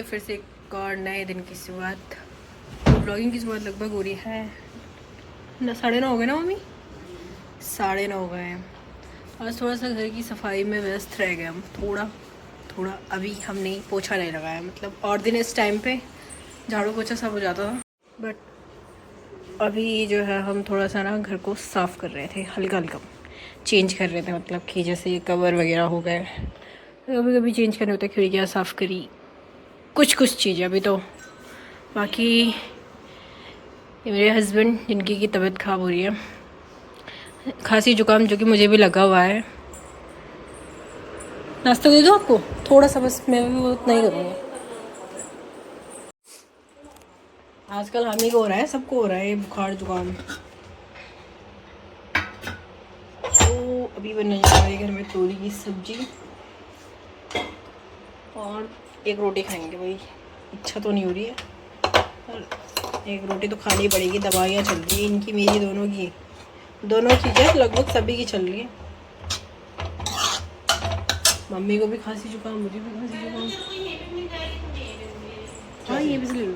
है फिर से एक और नए दिन की शुरुआत। तो ब्लॉगिंग की शुरुआत लगभग हो रही है 9:30 हो गए ना मम्मी, 9:30 हो गए हैं। आज थोड़ा सा घर की सफाई में व्यस्त रह गए हम, थोड़ा अभी हमने पोछा नहीं लगाया। मतलब और दिन इस टाइम पे झाड़ू पोछा सब हो जाता था, बट अभी जो है हम थोड़ा सा ना घर को साफ़ कर रहे थे, हल्का हल्का चेंज कर रहे थे। मतलब कि जैसे कवर वगैरह हो गए, कभी कभी चेंज करने होते, खिड़कियाँ साफ़ करी, कुछ चीज़ें अभी तो। बाकी ये मेरे हस्बैंड जिनकी की तबीयत ख़राब हो रही है, खांसी जुकाम, जो कि मुझे भी लगा हुआ है। नाश्ता दे दो आपको थोड़ा सा, बस मैं भी बहुत नहीं करूँगी। आजकल हम ही को हो रहा है, सबको हो रहा है ये बुखार जुकाम। तो अभी बनने जा रही है घर में तोरी की सब्जी और एक रोटी खाएंगे। भाई इच्छा तो नहीं हो रही है पर एक रोटी तो खानी पड़ेगी। दवाइयाँ चल रही है इनकी, मेरी दोनों चीज़ें लगभग सभी की चल रही है। मम्मी को भी खांसी जुकाम, मुझे भी खांसी जुकाम। हाँ ये भी ले लो।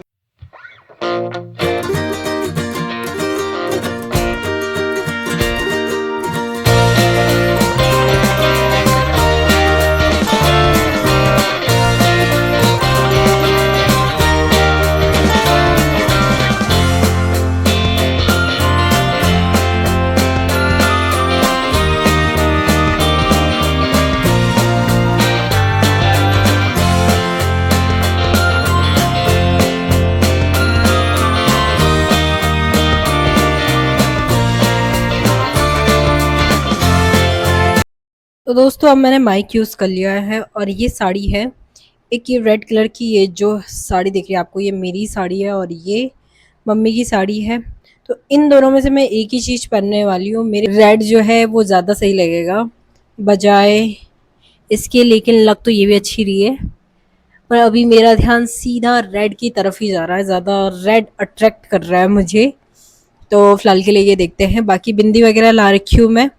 तो दोस्तों अब मैंने माइक यूज़ कर लिया है और ये साड़ी है, एक ये रेड कलर की, ये जो साड़ी दिख रही है आपको, ये मेरी साड़ी है और ये मम्मी की साड़ी है। तो इन दोनों में से मैं एक ही चीज़ पहनने वाली हूँ। मेरे रेड जो है वो ज़्यादा सही लगेगा बजाय इसके, लेकिन लग तो ये भी अच्छी रही है। पर अभी मेरा ध्यान सीधा रेड की तरफ ही जा रहा है, ज़्यादा रेड अट्रैक्ट कर रहा है मुझे। तो फिलहाल के लिए ये देखते हैं। बाकी बिंदी वगैरह ला रखी हूँ मैं,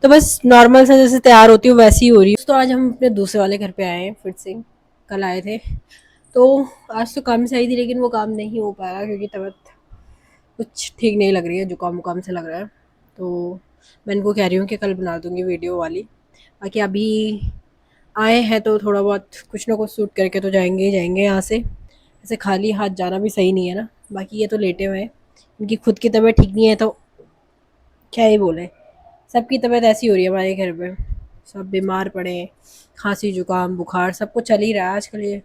तो बस नॉर्मल से जैसे तैयार होती हूँ वैसी ही हो रही हूँ। तो आज हम अपने दूसरे वाले घर पे आए हैं फिर से, कल आए थे। तो आज तो काम से आई थी लेकिन वो काम नहीं हो पाया क्योंकि तबीयत कुछ ठीक नहीं लग रही है, जुकाम वुकाम से लग रहा है। तो मैं इनको कह रही हूँ कि कल बना दूँगी वीडियो वाली। बाकी अभी आए हैं तो थोड़ा बहुत कुछ ना कुछ सूट करके तो जाएंगे ही जाएंगे यहाँ से। ऐसे खाली हाथ जाना भी सही नहीं है ना। बाकी ये तो लेटे हुए हैं, इनकी खुद की तबीयत ठीक नहीं है तो क्या ही बोले। सबकी तबीयत ऐसी हो रही है हमारे घर पे, सब बीमार पड़े हैं, खांसी जुकाम बुखार सब कुछ चल ही रहा है आजकल ये।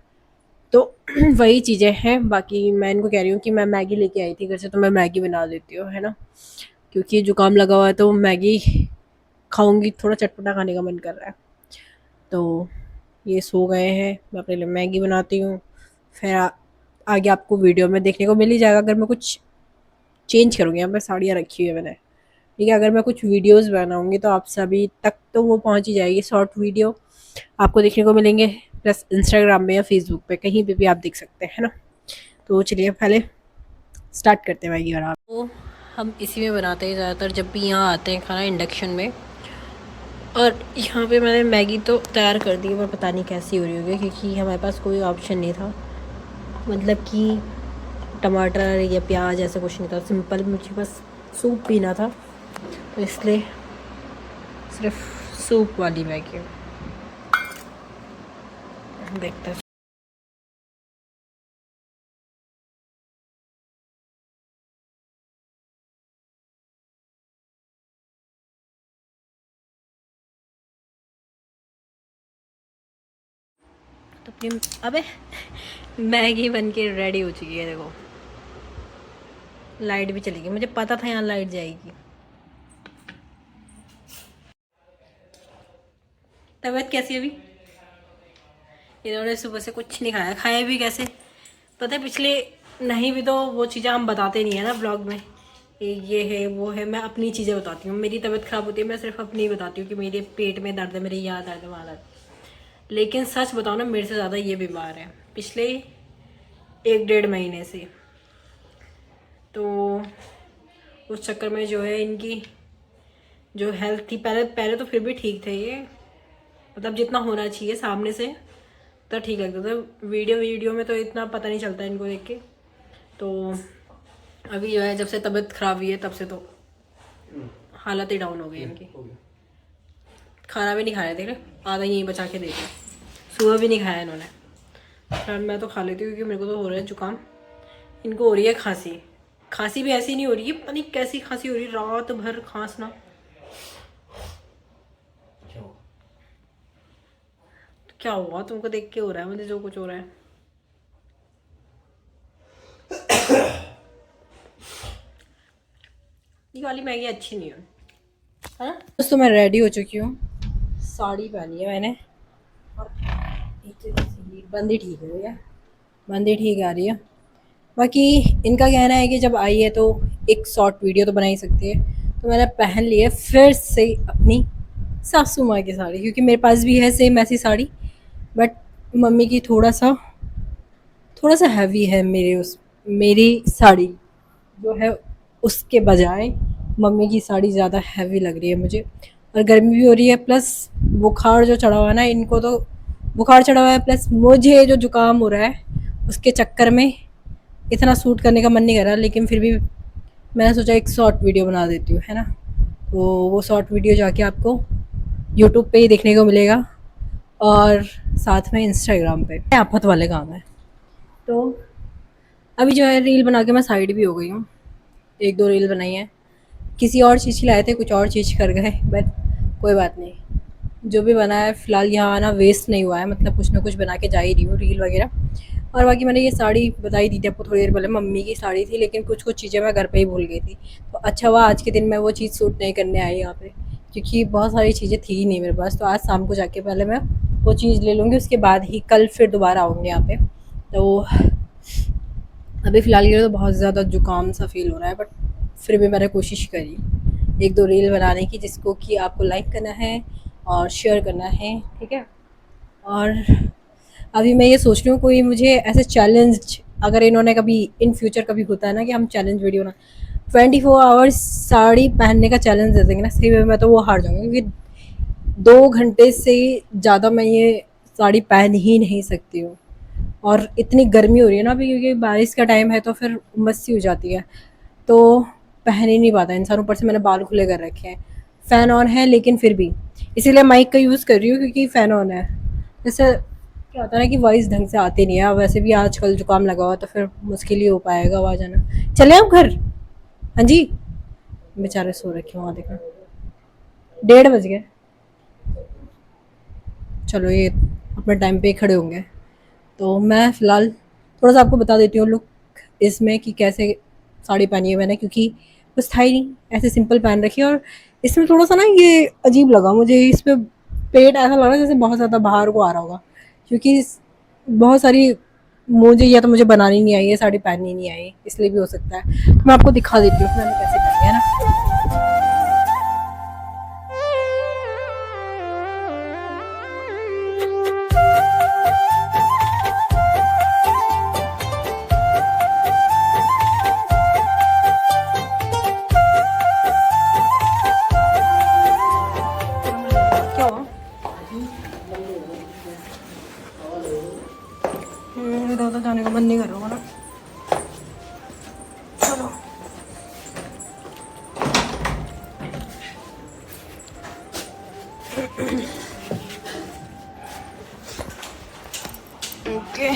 तो वही चीज़ें हैं। बाकी मैं इनको कह रही हूँ कि मैं मैगी लेके आई थी घर से, तो मैं मैगी बना देती हूँ, है ना, क्योंकि जुकाम लगा हुआ है तो मैगी खाऊंगी, थोड़ा चटपटा खाने का मन कर रहा है। तो ये सो गए हैं, मैं अपने लिए मैगी बनाती हूँ। फिर आगे आपको वीडियो में देखने को मिल ही जाएगा। अगर मैं कुछ चेंज करूँगी, यहाँ पर साड़ियाँ रखी हुई है मैंने, ठीक है, अगर मैं कुछ वीडियोस बनाऊंगी तो आप सभी तक तो वो पहुंच ही जाएगी। शॉर्ट वीडियो आपको देखने को मिलेंगे, प्लस इंस्टाग्राम में या फेसबुक पे कहीं पे भी आप देख सकते हैं ना। तो चलिए पहले स्टार्ट करते हैं मैगी बनाना। तो हम इसी में बनाते हैं ज़्यादातर जब भी यहाँ आते हैं खाना, इंडक्शन में। और यहाँ पे मैंने मैगी तो तैयार कर दी है, पर पता नहीं कैसी हो रही होगी क्योंकि हमारे पास कोई ऑप्शन नहीं था। मतलब कि टमाटर या प्याज ऐसा कुछ नहीं था, सिंपल मुझे बस सूप पीना था, तो इसलिए सिर्फ सूप वाली मैगी देखते हैं। तो अपनी अबे मैगी बन के रेडी हो चुकी है, देखो लाइट भी चली गई, मुझे पता था यहाँ लाइट जाएगी। तबीयत कैसी है अभी? इन्होंने सुबह से कुछ नहीं खाया, खाया भी कैसे पता है, पिछले नहीं भी तो वो चीज़ें हम बताते नहीं है ना ब्लॉग में, ये है वो है। मैं अपनी चीज़ें बताती हूँ, मेरी तबीयत ख़राब होती है मैं सिर्फ अपनी बताती हूँ कि मेरे पेट में दर्द है, मेरे यहाँ दर्द है वहाँ दर्द। लेकिन सच बताओ ना, मेरे से ज़्यादा ये बीमार है पिछले 1-1.5 महीने से। तो उस चक्कर में जो है इनकी जो हेल्थ थी, पहले पहले तो फिर भी ठीक थे ये, मतलब जितना होना चाहिए सामने से तो ठीक लगता था। वीडियो में तो इतना पता नहीं चलता इनको देख के। तो अभी जो है जब से तबीयत खराब हुई है तब से तो हालत ही डाउन हो गई इनकी। खाना भी नहीं खाया, देख रहे, आधा यहीं बचा के दे दिया। सुबह भी नहीं खाया इन्होंने। फिर मैं तो खा लेती हूँ क्योंकि मेरे को तो हो रहा है जुकाम, इनको हो रही है खांसी। खांसी भी ऐसी नहीं हो रही है, पता नहीं कैसी खांसी हो रही है, रात भर खांसना। क्या हुआ तुमको देख के हो रहा है मुझे जो कुछ हो रहा है। ये वाली मैगी अच्छी नहीं है। दोस्तों मैं रेडी हो चुकी हूँ, साड़ी पहनी है मैंने और बंदी ठीक है भैया, बंदी ठीक आ रही है। बाकी इनका कहना है कि जब आई है तो एक शॉर्ट वीडियो तो बना ही सकती है, तो मैंने पहन ली है फिर से अपनी सासू माँ की साड़ी, क्योंकि मेरे पास भी है सेम ऐसी साड़ी, बट मम्मी की थोड़ा सा हैवी है। मेरी साड़ी जो है उसके बजाय मम्मी की साड़ी ज़्यादा हैवी लग रही है मुझे। और गर्मी भी हो रही है, प्लस बुखार जो चढ़ा हुआ है ना, इनको तो बुखार चढ़ा हुआ है, प्लस मुझे जो जुकाम हो रहा है उसके चक्कर में इतना सूट करने का मन नहीं कर रहा। लेकिन फिर भी मैंने सोचा एक शॉर्ट वीडियो बना देती हूँ, है ना। तो वो शॉर्ट वीडियो जाके आपको यूट्यूब पे ही देखने को मिलेगा और साथ में इंस्टाग्राम पे। आफत वाले काम है। तो अभी जो है रील बना के मैं साइड भी हो गई हूँ, एक दो रील बनाई है। किसी और चीज़ की लाए थे, कुछ और चीज़ कर गए, बट कोई बात नहीं। जो भी बना है फ़िलहाल यहाँ आना वेस्ट नहीं हुआ है, मतलब कुछ ना कुछ बना के जा ही रही हूँ रील वगैरह। और बाकी मैंने ये साड़ी बताई दी थी आपको थोड़ी देर पहले, मम्मी की साड़ी थी, लेकिन कुछ कुछ चीज़ें मैं घर पे ही भूल गई थी। तो अच्छा हुआ आज के दिन मैं वो चीज़ सूट नहीं करने आई यहाँ पे, क्योंकि बहुत सारी चीज़ें थी ही नहीं मेरे पास। तो आज शाम को जाके पहले मैं वो चीज़ ले लूँगी, उसके बाद ही कल फिर दोबारा आऊँगी यहाँ पे। तो अभी फ़िलहाल के लिए तो बहुत ज़्यादा ज़ुकाम सा फ़ील हो रहा है, बट फिर भी मैंने कोशिश करी एक दो रील बनाने की, जिसको कि आपको लाइक करना है और शेयर करना है, ठीक है। और अभी मैं ये सोच रही हूँ कोई मुझे ऐसे चैलेंज, अगर इन्होंने कभी इन फ्यूचर कभी होता है ना कि हम चैलेंज वीडियो ना 24 आवर्स साड़ी पहनने का चैलेंज दे देंगे ना, सही में मैं तो वो हार जाऊँगी, क्योंकि 2 घंटे से ज़्यादा मैं ये साड़ी पहन ही नहीं सकती हूँ। और इतनी गर्मी हो रही है ना अभी, क्योंकि बारिश का टाइम है तो फिर उमस सी हो जाती है, तो पहन ही नहीं पाता इंसान। ऊपर से मैंने बाल खुले कर रखे हैं, फ़ैन ऑन है लेकिन फिर भी, इसीलिए माइक का यूज़ कर रही हूँ क्योंकि फ़ैन ऑन है। जैसे क्या होता है ना कि वॉइस ढंग से आती नहीं है, वैसे भी आजकल जुकाम लगा हुआ तो फिर मुश्किल ही हो पाएगा आवाज़ आना। चले आप घर? हाँ जी, बेचारे सो रखे वहाँ, देखना 1:30 बज गए। चलो ये अपने टाइम पे ही खड़े होंगे। तो मैं फ़िलहाल थोड़ा सा आपको बता देती हूँ लुक इसमें कि कैसे साड़ी पहनी है मैंने, क्योंकि कुछ था ही नहीं, ऐसे सिंपल पहन रखी है। और इसमें थोड़ा सा ना ये अजीब लगा मुझे, इस पर पेट ऐसा लग रहा है जैसे बहुत ज़्यादा बाहर को आ रहा होगा, क्योंकि बहुत सारी मुझे या तो मुझे बनानी नहीं आई है, साड़ी पहननी नहीं आई, इसलिए भी हो सकता है। मैं आपको दिखा देती हूँ मैंने कैसे पहनी है ना। क्या हुआ? इधर उधर जाने का मन नहीं कर रहा होगा ना। चलो ओके।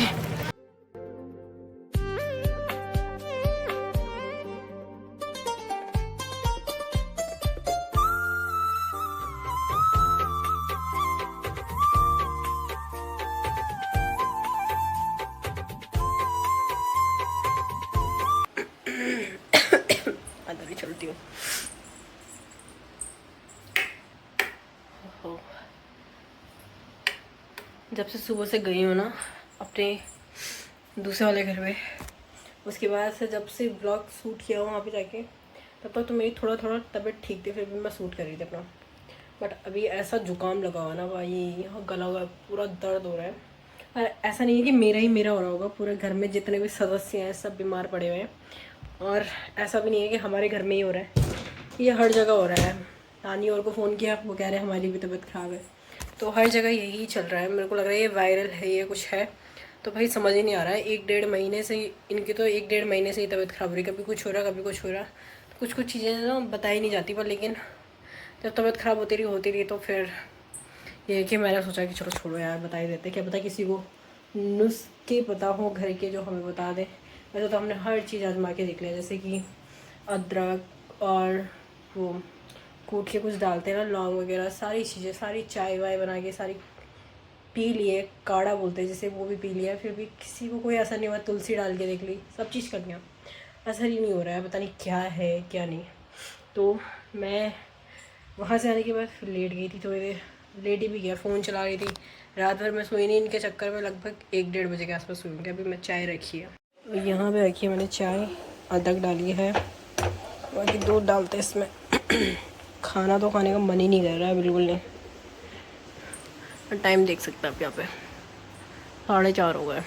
अंदर ही चलती हूँ। जब से सुबह से गई हूँ ना अपने दूसरे वाले घर में, उसके बाद से जब से ब्लॉग शूट किया वहाँ पे जाके, तब तक तो मेरी थोड़ा थोड़ा तबीयत ठीक थी, फिर भी मैं शूट कर रही थी अपना। बट अभी ऐसा जुकाम लगा हुआ ना भाई, यहाँ गला हुआ पूरा दर्द हो रहा है। और ऐसा नहीं है कि मेरा हो रहा होगा, पूरे घर में जितने भी सदस्य हैं सब बीमार पड़े हुए हैं। और ऐसा भी नहीं है कि हमारे घर में ही हो रहा है, ये हर जगह हो रहा है। नानी और को फ़ोन किया, वो कह रहे हैं हमारी भी तबीयत ख़राब है। तो हर जगह यही चल रहा है, मेरे को लग रहा है ये वायरल है, ये कुछ है। तो भाई समझ ही नहीं आ रहा है, 1-1.5 महीने से इनकी तो 1-1.5 महीने से ही तबीयत ख़राब हो रही है, कभी कुछ हो रहा कभी कुछ हो रहा। तो कुछ चीज़ें ना बताई नहीं जाती, पर लेकिन जब तबीयत ख़राब होती रही तो फिर ये है कि मैंने सोचा कि चलो छोड़ो यार, बता ही देते, क्या पता किसी को नुस्खे पता हो घर के जो हमें बता दे। वैसे तो हमने हर चीज़ आजमा के देख लिया, जैसे कि अदरक और वो कूट के कुछ डालते हैं ना, लौंग वगैरह, सारी चीज़ें, सारी चाय वाय बना के सारी पी लिए, काढ़ा बोलते हैं जैसे, वो भी पी लिया, फिर भी किसी को कोई असर नहीं हुआ। तुलसी डाल के देख ली, सब चीज़ कर लिया, असर ही नहीं हो रहा है, पता नहीं क्या है क्या नहीं। तो मैं वहाँ से आने के बाद फिर लेट गई थी थोड़ी देर, लेट ही भी गया, फ़ोन चला रही थी, रात भर मैं सोई नहीं, इनके चक्कर में लगभग 1-1:30 बजे के आसपास सोई। अभी मैं चाय रखी है, तो यहाँ पे रखी है मैंने चाय, अदरक डाली है, बाकी दूध डालते हैं इसमें। खाना तो खाने का मन ही नहीं कर रहा है, बिल्कुल नहीं। टाइम देख सकते हैं आप, यहाँ पे 4:30 हो गए।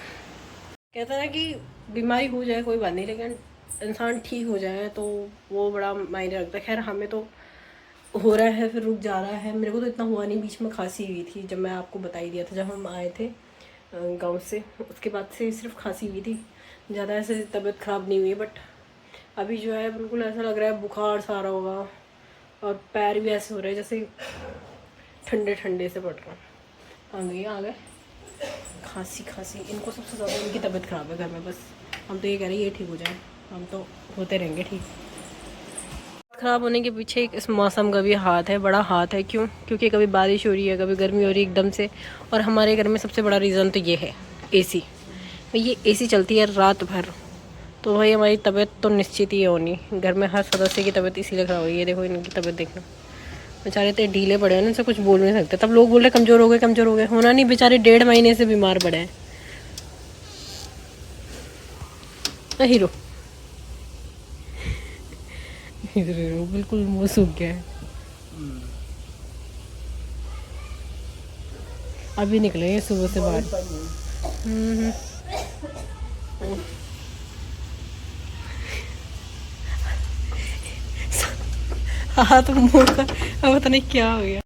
कहते हैं कि बीमारी हो जाए कोई बात नहीं, लेकिन इंसान ठीक हो जाए तो वो बड़ा मायने रखता है। खैर हमें तो हो रहा है, फिर रुक जा रहा है। मेरे को तो इतना हुआ नहीं, बीच में खांसी हुई थी, जब मैं आपको बता ही दिया था जब हम आए थे गांव से, उसके बाद से सिर्फ खांसी हुई थी, ज़्यादा ऐसे तबीयत ख़राब नहीं हुई। बट अभी जो है बिल्कुल ऐसा लग रहा है बुखार सा आ रहा होगा, और पैर भी ऐसे हो रहे हैं जैसे ठंडे ठंडे से पड़ रहे हैं। आ गए खांसी, इनको सबसे ज़्यादा इनकी तबीयत ख़राब है घर में। बस हम तो ये कह रहे हैं ये ठीक हो जाए, हम तो होते रहेंगे ठीक। ख़राब होने के पीछे एक इस मौसम का भी हाथ है, बड़ा हाथ है। क्यों? क्योंकि कभी बारिश हो रही है, कभी गर्मी हो रही है एकदम से। और हमारे घर में सबसे बड़ा रीज़न तो ये है एसी। ये एसी चलती है रात भर, तो भाई हमारी तबीयत तो निश्चित ही होनी। घर में हर सदस्य की तबीयत इसीलिए ख़राब हुई है। देखो इनकी तबीयत देखना, बेचारे इतने ढीले पड़े हैं ना, इनसे कुछ बोल नहीं सकते। तब लोग बोल रहे कमज़ोर हो गए, होना नहीं, बेचारे 1.5 महीने से बीमार पड़े हैं। हीरो बिल्कुल मुँह सूख गया है, अभी निकले हैं सुबह से बाहर। हाथ मुँह का अब पता नहीं क्या हो गया।